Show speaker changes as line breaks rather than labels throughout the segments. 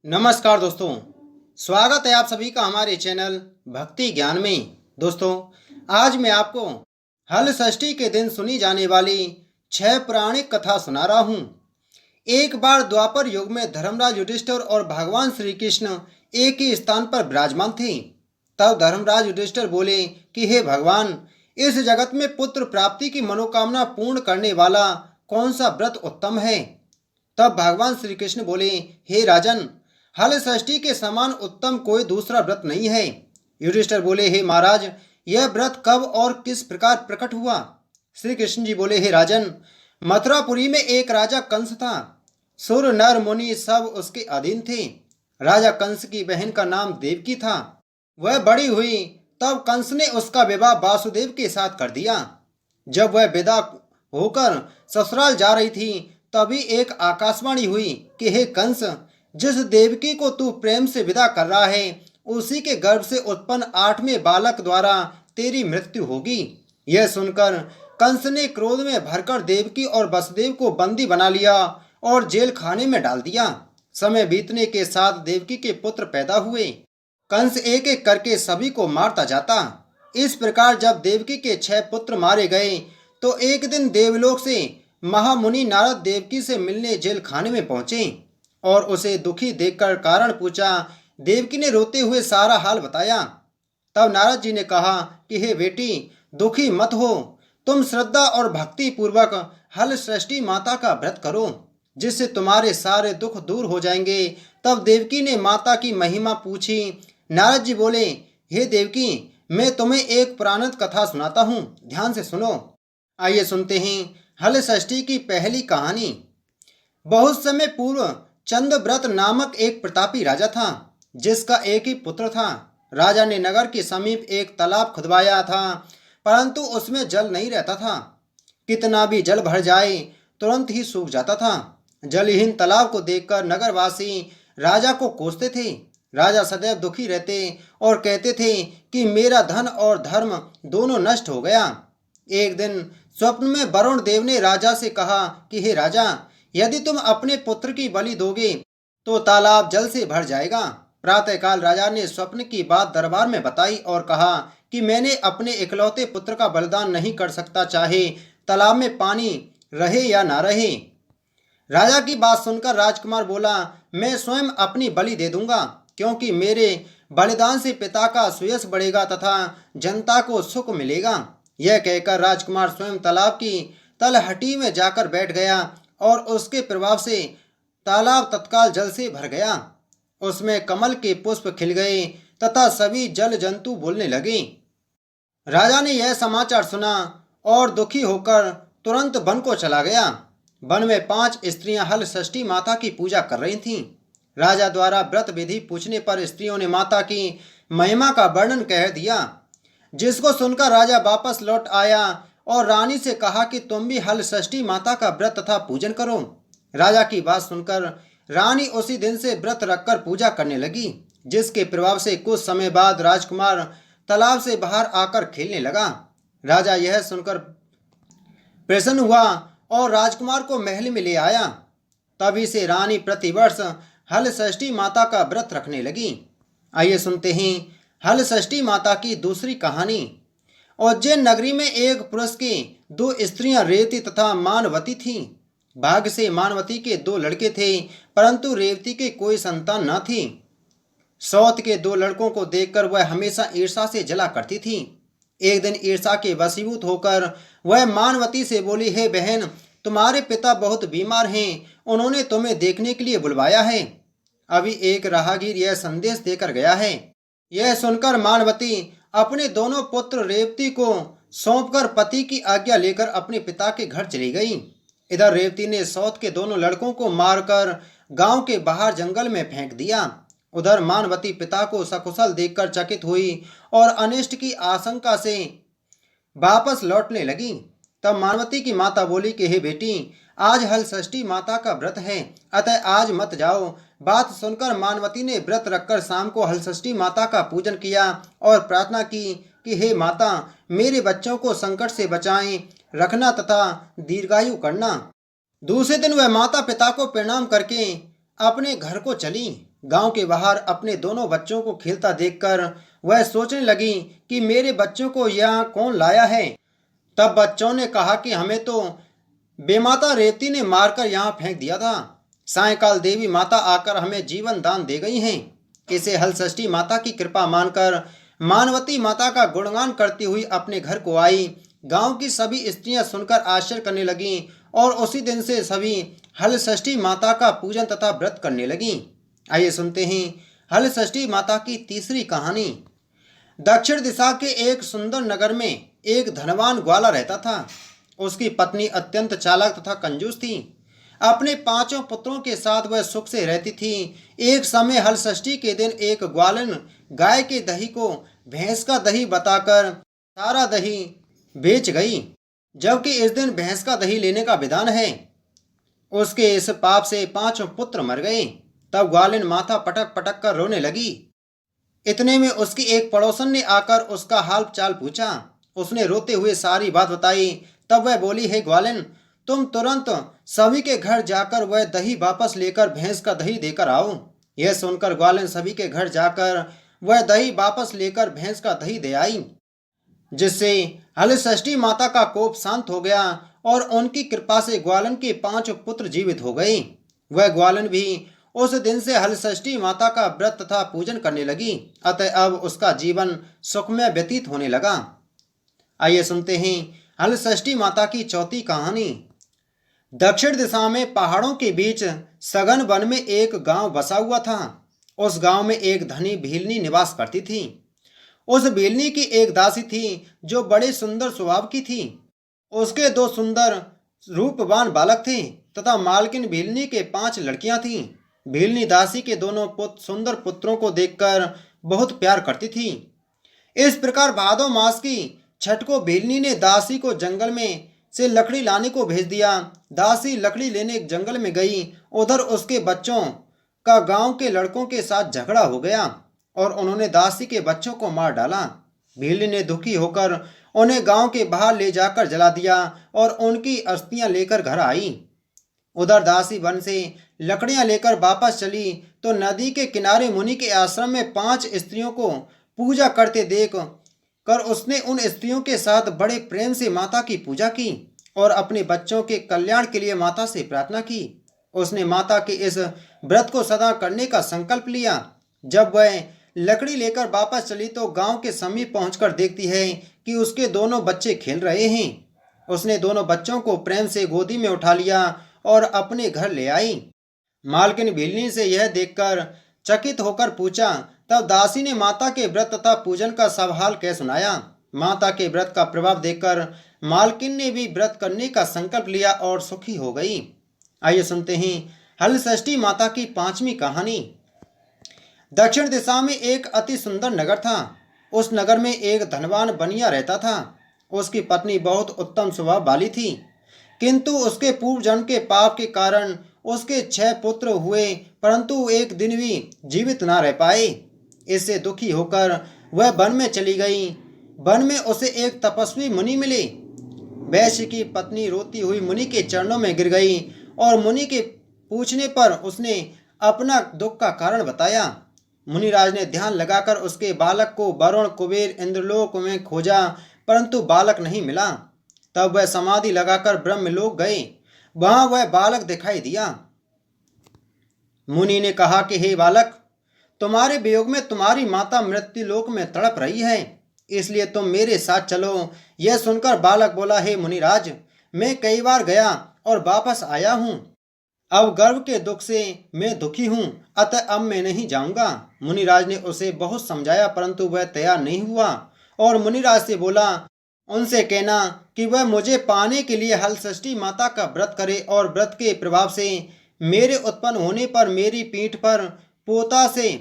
नमस्कार दोस्तों। स्वागत है आप सभी का हमारे चैनल भक्ति ज्ञान में। दोस्तों, आज मैं आपको हल षष्ठी के दिन सुनी जाने वाली 6 पौराणिक कथा सुना रहा हूँ। एक बार द्वापर युग में धर्मराज युधिष्ठिर और भगवान श्री कृष्ण एक ही स्थान पर विराजमान थे। तब धर्मराज युधिष्ठिर बोले कि हे भगवान, इस जगत में पुत्र प्राप्ति की मनोकामना पूर्ण करने वाला कौन सा व्रत उत्तम है। तब भगवान श्री कृष्ण बोले, हे राजन, हल षष्ठी के समान उत्तम कोई दूसरा व्रत नहीं है। युधिष्ठिर बोले, हे महाराज, यह व्रत कब और किस प्रकार प्रकट हुआ। श्री कृष्ण जी बोले, हे राजन, मथुरापुरी में एक राजा कंस था। सुर नर मुनि सब उसके अधीन थे। राजा कंस की बहन का नाम देवकी था। वह बड़ी हुई तब कंस ने उसका विवाह वासुदेव के साथ कर दिया। जब वह विदा होकर ससुराल जा रही थी, तभी एक आकाशवाणी हुई कि हे कंस, जिस देवकी को तू प्रेम से विदा कर रहा है, उसी के गर्भ से उत्पन्न 8वें बालक द्वारा तेरी मृत्यु होगी। यह सुनकर कंस ने क्रोध में भरकर देवकी और वसुदेव को बंदी बना लिया और जेल खाने में डाल दिया। समय बीतने के साथ देवकी के पुत्र पैदा हुए। कंस एक एक करके सभी को मारता जाता। इस प्रकार जब देवकी के 6 पुत्र मारे गए, तो एक दिन देवलोक से महामुनि नारद देवकी से मिलने जेल खाने में पहुंचे और उसे दुखी देखकर कारण पूछा। देवकी ने रोते हुए सारा हाल बताया। तब नारद जी ने कहा कि हे बेटी, दुखी मत हो। तुम श्रद्धा और भक्ति पूर्वक हल षष्ठी माता का व्रत करो, जिससे तुम्हारे सारे दुख दूर हो जाएंगे। तब देवकी ने माता की महिमा पूछी। नारद जी बोले, हे देवकी, मैं तुम्हें एक पुराणिक कथा सुनाता हूँ, ध्यान से सुनो। आइए सुनते हैं हल षष्ठी की पहली कहानी। बहुत समय पूर्व चंद्रव्रत नामक एक प्रतापी राजा था, जिसका एक ही पुत्र था। राजा ने नगर के समीप एक तालाब खुदवाया था, परंतु उसमें जल नहीं रहता था। कितना भी जल भर जाए, तुरंत ही सूख जाता था। जलहीन तालाब को देखकर नगरवासी राजा को कोसते थे। राजा सदैव दुखी रहते और कहते थे कि मेरा धन और धर्म दोनों नष्ट हो गया। एक दिन स्वप्न में वरुण देव ने राजा से कहा कि हे राजा, यदि तुम अपने पुत्र की बलि दोगे तो तालाब जल से भर जाएगा। प्रातःकाल राजा ने स्वप्न की बात दरबार में बताई और कहा कि मैंने अपने इकलौते पुत्र का बलिदान नहीं कर सकता, चाहे तालाब में पानी रहे या ना रहे। राजा की बात सुनकर राजकुमार बोला, मैं स्वयं अपनी बलि दे दूंगा, क्योंकि मेरे बलिदान से पिता का सुयश बढ़ेगा तथा जनता को सुख मिलेगा। यह कहकर राजकुमार स्वयं तालाब की तलहटी में जाकर बैठ गया और उसके प्रभाव से तालाब तत्काल जल से भर गया। उसमें कमल के पुष्प खिल गए तथा सभी जल जंतु बोलने लगे। राजा ने यह समाचार सुना और दुखी होकर तुरंत वन को चला गया। वन में 5 स्त्रियां हल षष्ठी माता की पूजा कर रही थीं। राजा द्वारा व्रत विधि पूछने पर स्त्रियों ने माता की महिमा का वर्णन कह दिया, जिसको सुनकर राजा वापस लौट आया और रानी से कहा कि तुम भी हल षष्ठी माता का व्रत तथा पूजन करो। राजा की बात सुनकर रानी उसी दिन से व्रत रखकर पूजा करने लगी, जिसके प्रभाव से कुछ समय बाद राजकुमार तालाब से बाहर आकर खेलने लगा। राजा यह सुनकर प्रसन्न हुआ और राजकुमार को महल में ले आया। तभी से रानी प्रतिवर्ष हल षष्ठी माता का व्रत रखने लगी। आइए सुनते हैं हल षष्ठी माता की दूसरी कहानी। उज्जैन नगरी में एक पुरुष की 2 स्त्रियां रेवती तथा मानवती थीं। भाग्य से मानवती के 2 लड़के थे, परंतु रेवती के कोई संतान न थी। सौत के 2 लड़कों को देखकर वह हमेशा ईर्षा से जला करती थी। एक दिन ईर्षा के वशीभूत होकर वह मानवती से बोली, हे बहन, तुम्हारे पिता बहुत बीमार हैं, उन्होंने तुम्हें देखने के लिए बुलवाया है। अभी एक राहगीर यह संदेश देकर गया है। यह सुनकर मानवती अपने दोनों पुत्र रेवती को सौंपकर पति की आज्ञा लेकर अपने पिता के घर चली गई। इधर रेवती ने सौत के दोनों लड़कों को मारकर गांव के बाहर जंगल में फेंक दिया। उधर मानवती पिता को सकुशल देखकर चकित हुई और अनिष्ट की आशंका से वापस लौटने लगी। तब मानवती की माता बोली कि हे बेटी, आज हल षष्ठी माता का व्रत है, अतः आज मत जाओ। बात सुनकर मानवती ने व्रत रखकर शाम को हल षष्ठी माता का पूजन किया और प्रार्थना की कि हे माता, मेरे बच्चों को संकट से बचाएं रखना तथा दीर्घायु करना। दूसरे दिन वह माता पिता को प्रणाम करके अपने घर को चली। गांव के बाहर अपने दोनों बच्चों को खेलता देखकर वह सोचने लगी कि मेरे बच्चों को यहाँ कौन लाया है। तब बच्चों ने कहा कि हमें तो बेमाता रेवती ने मारकर यहाँ फेंक दिया था। सायंकाल देवी माता आकर हमें जीवन दान दे गई हैं। इसे हलषष्ठी माता की कृपा मानकर मानवती माता का गुणगान करती हुई अपने घर को आई। गांव की सभी स्त्रियां सुनकर आश्चर्य करने लगीं और उसी दिन से सभी हलषष्ठी माता का पूजन तथा व्रत करने लगीं। आइए सुनते हैं हलषष्ठी माता की तीसरी कहानी। दक्षिण दिशा के एक सुंदर नगर में एक धनवान ग्वाला रहता था। उसकी पत्नी अत्यंत चालाक तथा कंजूस थी। अपने पांचों पुत्रों के साथ वह सुख से रहती थी। एक समय हलषष्ठी के दिन एक ग्वालन गाय के दही को भैंस का दही बताकर सारा दही बेच गई, जबकि इस दिन भैंस का दही लेने का विधान है। उसके इस पाप से पांचों पुत्र मर गए। तब ग्वालिन माथा पटक पटक कर रोने लगी। इतने में उसकी एक पड़ोसन ने आकर उसका हाल चाल पूछा। उसने रोते हुए सारी बात बताई। तब वह बोली, हे ग्वालिन, तुम तुरंत सभी के घर जाकर वह दही वापस लेकर भैंस का दही देकर आओ। यह सुनकर ग्वालिन सभी के घर जाकर वह दही वापस लेकर भैंस का दही दे आई, जिससे हलषष्ठी माता का कोप शांत हो गया और उनकी कृपा से ग्वालन के 5 पुत्र जीवित हो गए। वह ग्वालन भी उस दिन से हलषष्ठी माता का व्रत तथा पूजन करने लगी। अतः अब उसका जीवन सुखमय व्यतीत होने लगा। आइए सुनते हैं हलषष्ठी माता की चौथी कहानी। दक्षिण दिशा में पहाड़ों के बीच सघन वन में एक गांव बसा हुआ था। उस गांव में एक धनी भीलनी निवास करती थी। उस भीलनी की एक दासी थी जो बड़े सुंदर स्वभाव की थी। उसके 2 सुंदर रूपवान बालक थे तथा मालकिन भीलनी के 5 लड़कियां थीं। भीलनी दासी के दोनों सुंदर पुत्रों को देखकर बहुत प्यार करती थी। इस प्रकार भादो मास की छठ को भीलनी ने दासी को जंगल में से लकड़ी लाने को भेज दिया। दासी लकड़ी लेने जंगल में गई। उधर उसके बच्चों का गांव के लड़कों के साथ झगड़ा हो गया और उन्होंने दासी के बच्चों को मार डाला। भीलनी ने दुखी होकर उन्हें गांव के बाहर ले जाकर जला दिया और उनकी अस्थियां लेकर घर आई। उधर दासी वन से लकड़ियां लेकर वापस चली तो नदी के किनारे मुनि के आश्रम में 5 स्त्रियों को पूजा करते देख कर उसने उन स्त्रियों के साथ बड़े प्रेम से माता की पूजा की और अपने बच्चों के कल्याण के लिए माता से प्रार्थना की। उसने माता के इस व्रत को सदा करने का संकल्प लिया। जब वह लकड़ी लेकर वापस चली तो गांव के समीप पहुंचकर देखती है कि उसके दोनों बच्चे खेल रहे हैं। उसने दोनों बच्चों को प्रेम से गोदी में उठा लिया और अपने घर ले आई। मालकिन भीलनी से यह देखकर चकित होकर पूछा। तब दासी ने माता के व्रत तथा पूजन का सब हाल कह सुनाया। माता के व्रत का प्रभाव देखकर मालकिन ने भी व्रत करने का संकल्प लिया और सुखी हो गई। आइए सुनते हैं हलषष्ठी माता की 5वीं कहानी। दक्षिण दिशा में एक अति सुंदर नगर था। उस नगर में एक धनवान बनिया रहता था। उसकी पत्नी बहुत उत्तम स्वभाव वाली थी, किंतु उसके पूर्व जन्म के पाप के कारण उसके 6 पुत्र हुए, परंतु एक दिन भी जीवित ना रह पाए। इससे दुखी होकर वह वन में चली गई। वन में उसे एक तपस्वी मुनि मिले। वैश्य की पत्नी रोती हुई मुनि के चरणों में गिर गई और मुनि के पूछने पर उसने अपना दुख का कारण बताया। मुनिराज ने ध्यान लगाकर उसके बालक को वरुण, कुबेर, इंद्रलोक में खोजा, परंतु बालक नहीं मिला। तब वह समाधि लगाकर ब्रह्मलोक गए। वहां वह बालक दिखाई दिया। मुनि ने कहा कि हे बालक, तुम्हारे वियोग में तुम्हारी माता मृत्युलोक में तड़प रही है, इसलिए तुम मेरे साथ चलो। यह सुनकर बालक बोला, हे मुनिराज, मैं कई बार गया और वापस आया हूँ। अब गर्भ के दुख से मैं दुखी हूँ, अतः अब मैं नहीं जाऊंगा। मुनिराज ने उसे बहुत समझाया, परंतु वह तैयार नहीं हुआ और मुनिराज से बोला, उनसे कहना कि वह मुझे पाने के लिए हलषष्ठी माता का व्रत करे और व्रत के प्रभाव से मेरे उत्पन्न होने पर मेरी पीठ पर पोता से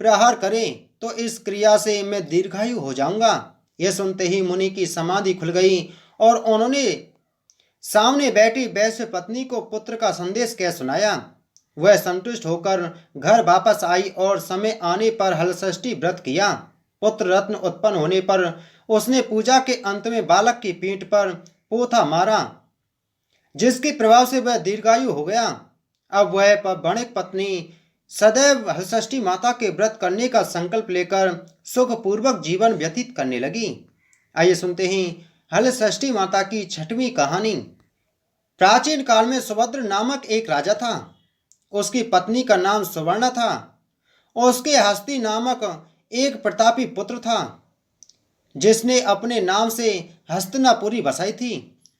प्रहार करे, तो इस क्रिया से मैं दीर्घायु हो जाऊंगा। यह सुनते ही मुनि की समाधि खुल गई और उन्होंने सामने बैठी वैश्य पत्नी को पुत्र का संदेश कह सुनाया। वह संतुष्ट होकर घर वापस आई और समय आने पर हलषष्ठी व्रत किया। पुत्र रत्न उत्पन्न होने पर उसने पूजा के अंत में बालक की पीठ पर पोथा मारा, जिसके प्रभाव से वह दीर्घायु हो गया। अब वह वणिक पत्नी सदैव हलषष्ठी माता के व्रत करने का संकल्प लेकर सुखपूर्वक जीवन व्यतीत करने लगी। आइए सुनते हैं हलषष्ठी माता की छठवीं कहानी। प्राचीन काल में सुभद्र नामक एक राजा था। उसकी पत्नी का नाम सुवर्णा था और उसके हस्ती नामक एक प्रतापी पुत्र था जिसने अपने नाम से हस्तिनापुरी बसाई थी।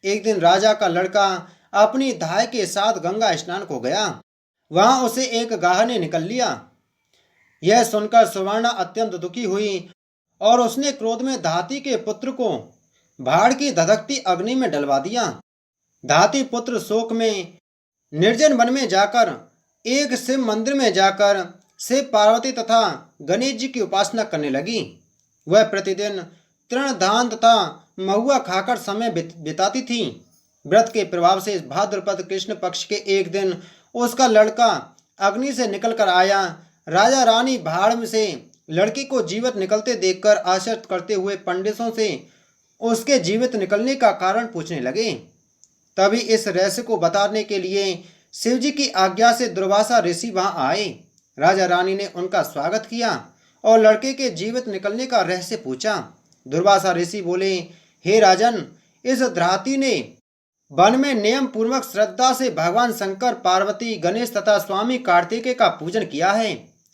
एक दिन राजा का लड़का अपनी धाय के साथ गंगा स्नान को गया। वहां उसे एक गाह ने निकल लिया। यह सुनकर सुवर्णा अत्यंत दुखी हुई और उसने क्रोध में धाती के पुत्र को भाड़ की धधकती अग्नि में डलवा दिया। धाती पुत्र शोक में निर्जन वन में जाकर एक शिव मंदिर में जाकर शिव पार्वती तथा गणेश जी की उपासना करने लगी। वह प्रतिदिन तृण धान तथा महुआ खाकर समय बिताती थी। व्रत के प्रभाव से भाद्रपद कृष्ण पक्ष के एक दिन उसका लड़का अग्नि से निकलकर आया। राजा रानी भाड़ से लड़की को जीवित निकलते देखकर आश्चर्य करते हुए पंडितों से उसके जीवित निकलने का कारण पूछने लगे। तभी इस रहस्य को बताने के लिए शिवजी की आज्ञा से दुर्वासा ऋषि वहां आए। राजा रानी ने उनका स्वागत किया और लड़के के जीवित निकलने का रहस्य पूछा। दुर्वासा ऋषि बोले, हे राजन, इस धाती ने वन में नियम पूर्वक श्रद्धा से भगवान शंकर, पार्वती, गणेश तथा स्वामी कार्तिकेय का पूजन किया है।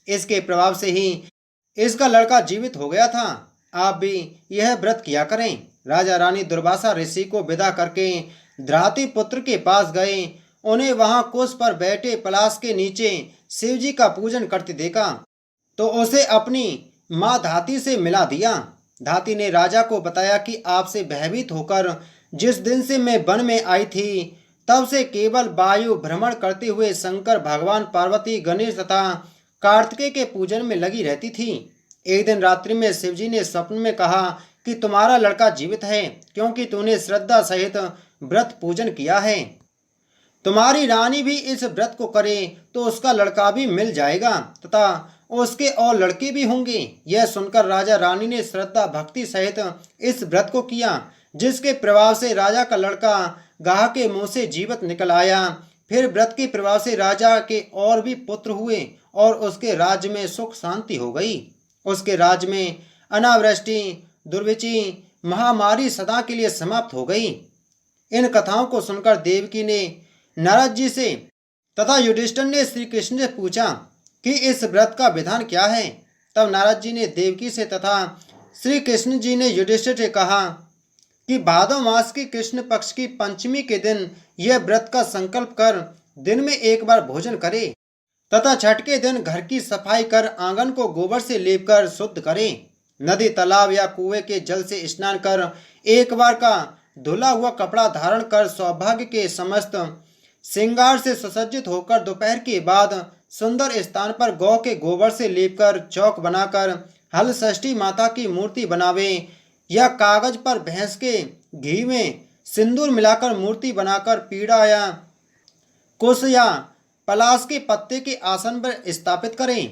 इसके प्रभाव से ही इसका लड़का जीवित हो गया था। आप भी यह व्रत किया करें। राजा रानी दुर्वासा ऋषि को विदा करके धाती पुत्र के पास गए। उन्हें वहां कुश पर बैठे पलाश के नीचे शिवजी का पूजन करते देखा तो उसे अपनी माँ धाती से मिला दिया। धाती ने राजा को बताया कि आपसे भयभीत होकर जिस दिन से मैं वन में आई थी तब से केवल वायु भ्रमण करते हुए शंकर, भगवान, पार्वती, गणेश तथा कार्तिकेय के पूजन में लगी रहती थी। एक दिन रात्रि में शिवजी ने स्वप्न में कहा कि तुम्हारा लड़का जीवित है क्योंकि तूने श्रद्धा सहित व्रत पूजन किया है। तुम्हारी रानी भी इस व्रत को करे तो उसका लड़का भी मिल जाएगा तथा उसके और लड़के भी होंगे। यह सुनकर राजा रानी ने श्रद्धा भक्ति सहित इस व्रत को किया, जिसके प्रभाव से राजा का लड़का गाह के मुंह से जीवित निकल आया। फिर व्रत के प्रभाव से राजा के और भी पुत्र हुए और उसके राज्य में सुख शांति हो गई। उसके राज्य में अनावृष्टि, दुर्भिक्षी, महामारी सदा के लिए समाप्त हो गई। इन कथाओं को सुनकर देवकी ने नारद जी से तथा युधिष्ठिर ने श्री कृष्ण से पूछा कि इस व्रत का विधान क्या है। तब नारद जी ने देवकी से तथा श्री कृष्ण जी ने युधिष्ठिर से कहा कि भादव मास की कृष्ण पक्ष की पंचमी के दिन यह व्रत का संकल्प कर दिन में एक बार भोजन करे तथा छठ के दिन घर की सफाई कर आंगन को गोबर से लेप कर शुद्ध करे। नदी, तालाब या कुएं के जल से स्नान कर एक बार का धुला हुआ कपड़ा धारण कर सौभाग्य के समस्त श्रृंगार से सुसज्जित होकर दोपहर के बाद सुंदर स्थान पर गौ के गोबर से लेपकर चौक बनाकर हलषष्ठी माता की मूर्ति बनावे या कागज पर भैंस के घी में सिंदूर मिलाकर मूर्ति बनाकर पीड़ा या कुश या पलाश के पत्ते के आसन पर स्थापित करें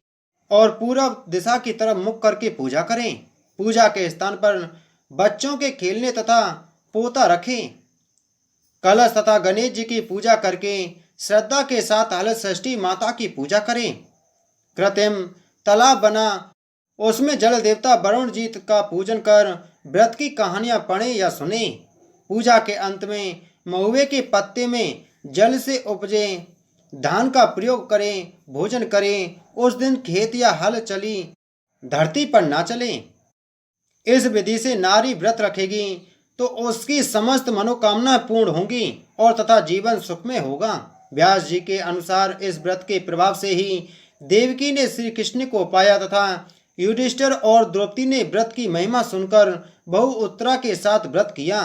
और पूर्व दिशा की तरफ मुख करके पूजा करें। पूजा के स्थान पर बच्चों के खेलने तथा पोता रखें। कलश तथा गणेश जी की पूजा करके श्रद्धा के साथ हलषष्ठी माता की पूजा करें। कृत्रिम तालाब बना उसमें जल देवता वरुण जी का पूजन कर व्रत की कहानियां पढ़ें या सुने। पूजा के अंत में महुए के पत्ते में जल से उपजे धान का प्रयोग करें, भोजन करें। उस दिन खेत या हल चली धरती पर ना चले। इस विधि से नारी व्रत रखेगी तो उसकी समस्त मनोकामना पूर्ण होंगी और तथा जीवन सुखमय होगा। व्यास जी के अनुसार इस व्रत के प्रभाव से ही देवकी ने श्री कृष्ण को पाया तथा युधिष्ठिर और द्रौपदी ने व्रत की महिमा सुनकर बहु उत्तरा के साथ व्रत किया,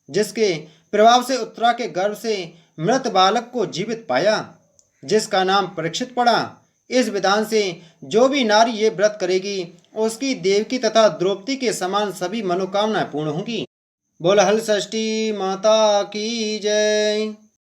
जिसके प्रभाव से उत्तरा के गर्भ से मृत बालक को जीवित पाया, जिसका नाम परीक्षित पड़ा। इस विधान से जो भी नारी ये व्रत करेगी उसकी देवकी तथा द्रौपदी के समान सभी मनोकामनाएं पूर्ण होंगी। बोल हलषष्ठी माता की जय।